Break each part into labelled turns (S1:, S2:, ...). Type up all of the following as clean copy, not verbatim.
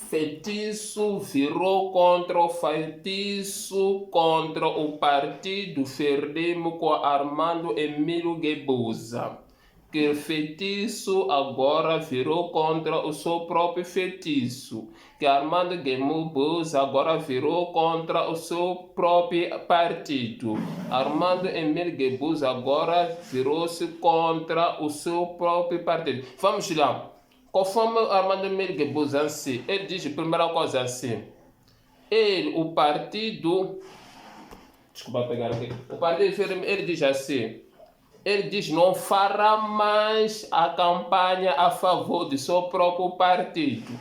S1: feitiço virou contra o feitiço contra o partido Frelimo com Armando Emílio Guebuza. Que feitiço agora virou contra o seu próprio feitiço. Que Armando Guebuza agora virou contra o seu próprio partido. Armando Emílio Guebuza agora virou-se contra o seu próprio partido. Vamos lá. Conforme Armando Emílio Guebuza assim, ele diz a primeira coisa assim. O partido. Desculpa pegar aqui. O partido, ele diz assim. Ele diz não fará mais a campanha a favor do seu próprio partido.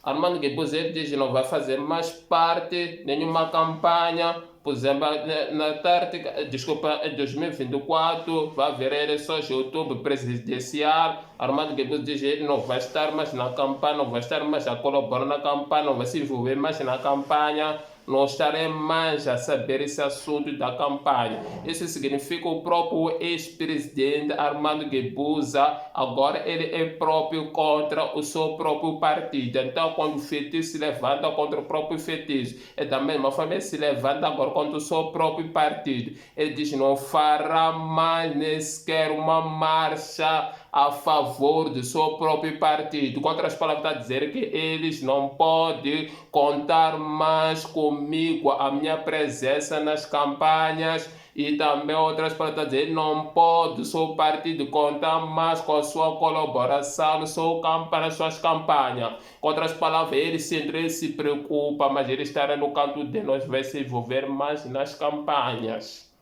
S1: Armando Guebuza ele diz que não vai fazer mais parte de nenhuma campanha. Por exemplo, na tática, desculpa, em 2024 vai haver eleições de outubro presidencial. Armando Guebuza diz que ele não vai estar mais na campanha, não vai estar mais a colaborar na campanha, não vai se envolver mais na campanha. Não estarei mais a saber esse assunto da campanha. Isso significa o próprio ex-presidente Armando Guebuza, agora ele é próprio contra o seu próprio partido. Então, quando o feitiço se levanta contra o próprio feitiço, é da mesma forma ele se levanta agora contra o seu próprio partido. Ele diz não fará mais nem sequer uma marcha a favor do seu próprio partido. Com outras palavras, está a dizer que eles não podem contar mais comigo, a minha presença nas campanhas, e também outras palavras, está a dizer não pode o seu partido contar mais com a sua colaboração nas suas campanhas. Com outras palavras, ele se preocupa, mas ele estará no canto de nós, vai se envolver mais nas campanhas.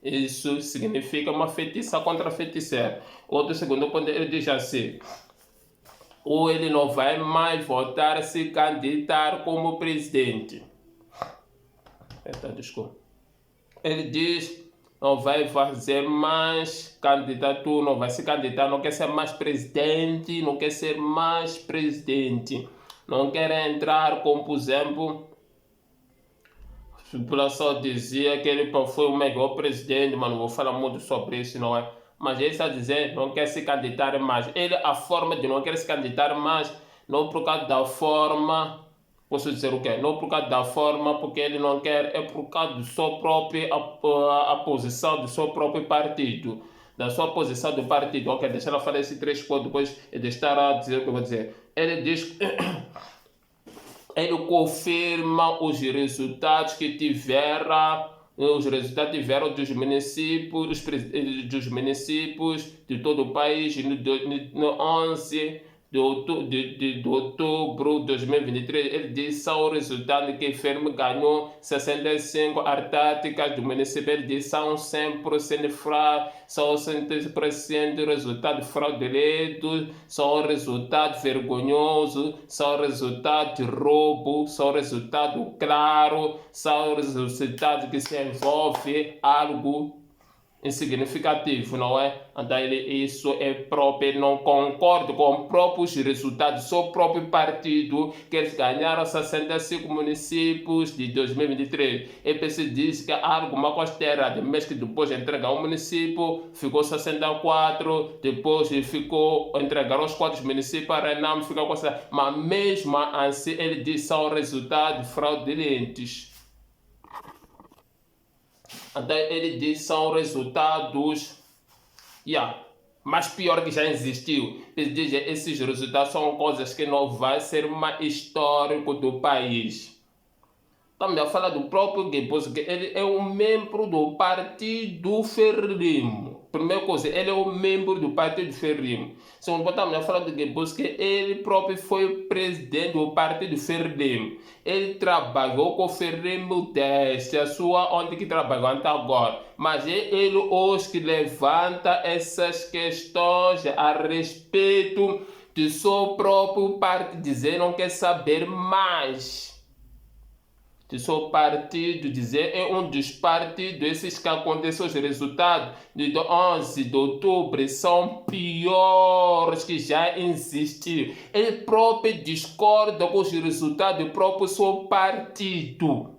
S1: Isso significa uma feitiça contra feiticeiro. Outro segundo ponto, ele diz assim. Ou ele não vai mais voltar a se candidatar como presidente. Desculpa. Ele diz não vai fazer mais candidatura, não vai se candidatar, não quer ser mais presidente, não quer ser mais presidente. Não quer entrar como, por exemplo, a população dizia que ele foi o melhor presidente, mas não vou falar muito sobre isso, não é? Mas ele está dizendo não quer se candidatar mais. A forma de não querer se candidatar mais, não por causa da forma, posso dizer o quê? Não por causa da forma, porque ele não quer, é por causa da sua própria a posição do seu próprio partido. Da sua posição do partido. Ok, deixa eu falar esses 3 pontos, depois de estar a dizer o que eu vou dizer. Ele diz. Ele confirma os resultados que tiveram dos municípios de todo o país no 11 de outubro de 2023. Ele disse são o resultado que Firme ganhou 65 autárquicas do município. Ele disse são 100% são 100% resultado fraudulento, são resultado vergonhoso, são resultado de roubo, são resultado claro, são resultados que se envolve algo insignificativo, não é? Então isso é próprio, ele não concorda com os próprios resultados do seu próprio partido, que eles ganharam 65 municípios de 2023. E PC diz que há alguma coisa errada, mas que depois de entregar um município, ficou 64, depois entregaram os 4 municípios para Renamo, ficou com essa. Mas mesmo assim, ele diz que são resultados fraudulentos. Então ele diz que são resultados mais pior que já existiu. Ele diz que esses resultados são coisas que não vai ser uma histórico do país. Estamos a falar do próprio Guebuza, que ele é um membro do partido Frelimo. Primeira coisa, ele é um membro do partido Frelimo. Segundo, estamos a falar do Guebuza, que ele próprio foi presidente do partido Frelimo. Ele trabalhou com o Frelimo desde onde que trabalhou até agora. Mas é ele hoje que levanta essas questões a respeito do seu próprio partido, dizer não quer saber mais do seu partido, dizer é um dos partidos, esses que aconteceu, os resultados de 11 de outubro são piores que já existiram. Ele próprio discorda com os resultados do próprio seu partido.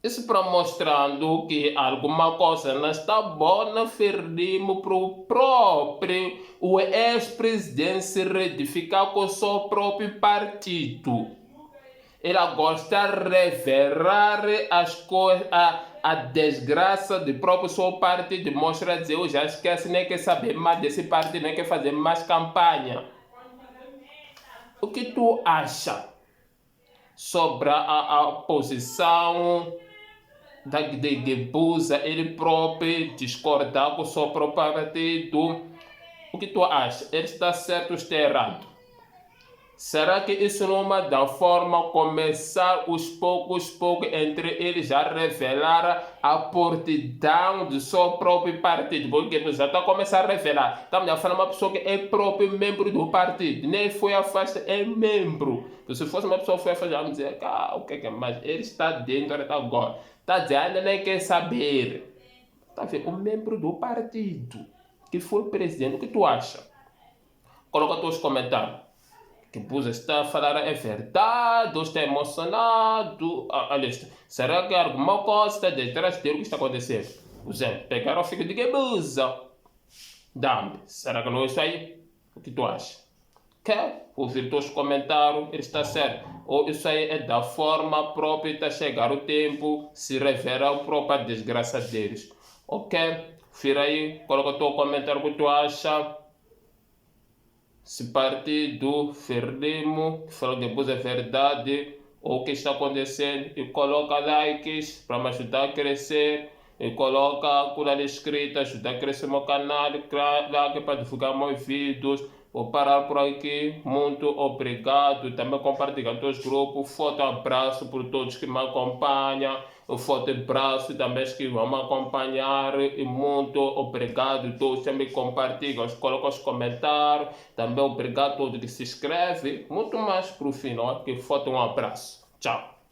S1: Isso para mostrando que alguma coisa não está boa no Frelimo para o próprio, o ex-presidente se retificar com o seu próprio partido. Ele gosta de revelar as coisas, a desgraça do próprio seu partido, mostra dizer, eu já esqueci, nem quer saber mais desse partido, nem quer fazer mais campanha. O que tu acha sobre a posição de Guebuza, ele próprio discordar com o seu próprio partido? O que tu acha? Ele está certo ou está errado? Será que isso não é uma da forma começar os poucos entre eles a revelar a portidão do seu próprio partido? Porque já está a começar a revelar. Estamos a falar de uma pessoa que é próprio membro do partido, nem foi afastado, é membro. Se fosse uma pessoa que foi afastada, vamos dizer, o que é mais? Ele está dentro até agora. Está dizendo, ainda nem quer saber. Está vendo? Um membro do partido que foi presidente. O que tu acha? Coloca teus comentários. Que Buza está a falar é verdade, ou está emocionado. Aliás, será que alguma coisa está detrás dele que está acontecendo? Por exemplo, pegaram o filho de Guebuza. Dá-me, será que não é isso aí? O que tu acha? Quer ouvir teus comentários? Ele está certo. Ou isso aí é da forma própria, está a chegar o tempo, se revela a própria desgraça deles. Ok? Fira aí, coloca o teu comentário o que tu acha. Se partir do Frelimo, que fala que depois é verdade, ou o que está acontecendo, e coloca likes para me ajudar a crescer, e coloca a cura escrita, ajudar a crescer meu canal, like para divulgar meus vídeos. Vou parar por aqui, muito obrigado. Também compartilha nos grupos, forte abraço por todos que me acompanham. Um forte abraço também que vão me acompanhar e muito obrigado a todos que me compartilham, colocam os comentários. Também obrigado a todos que se inscrevem. Muito mais para o final, que forte um abraço. Tchau.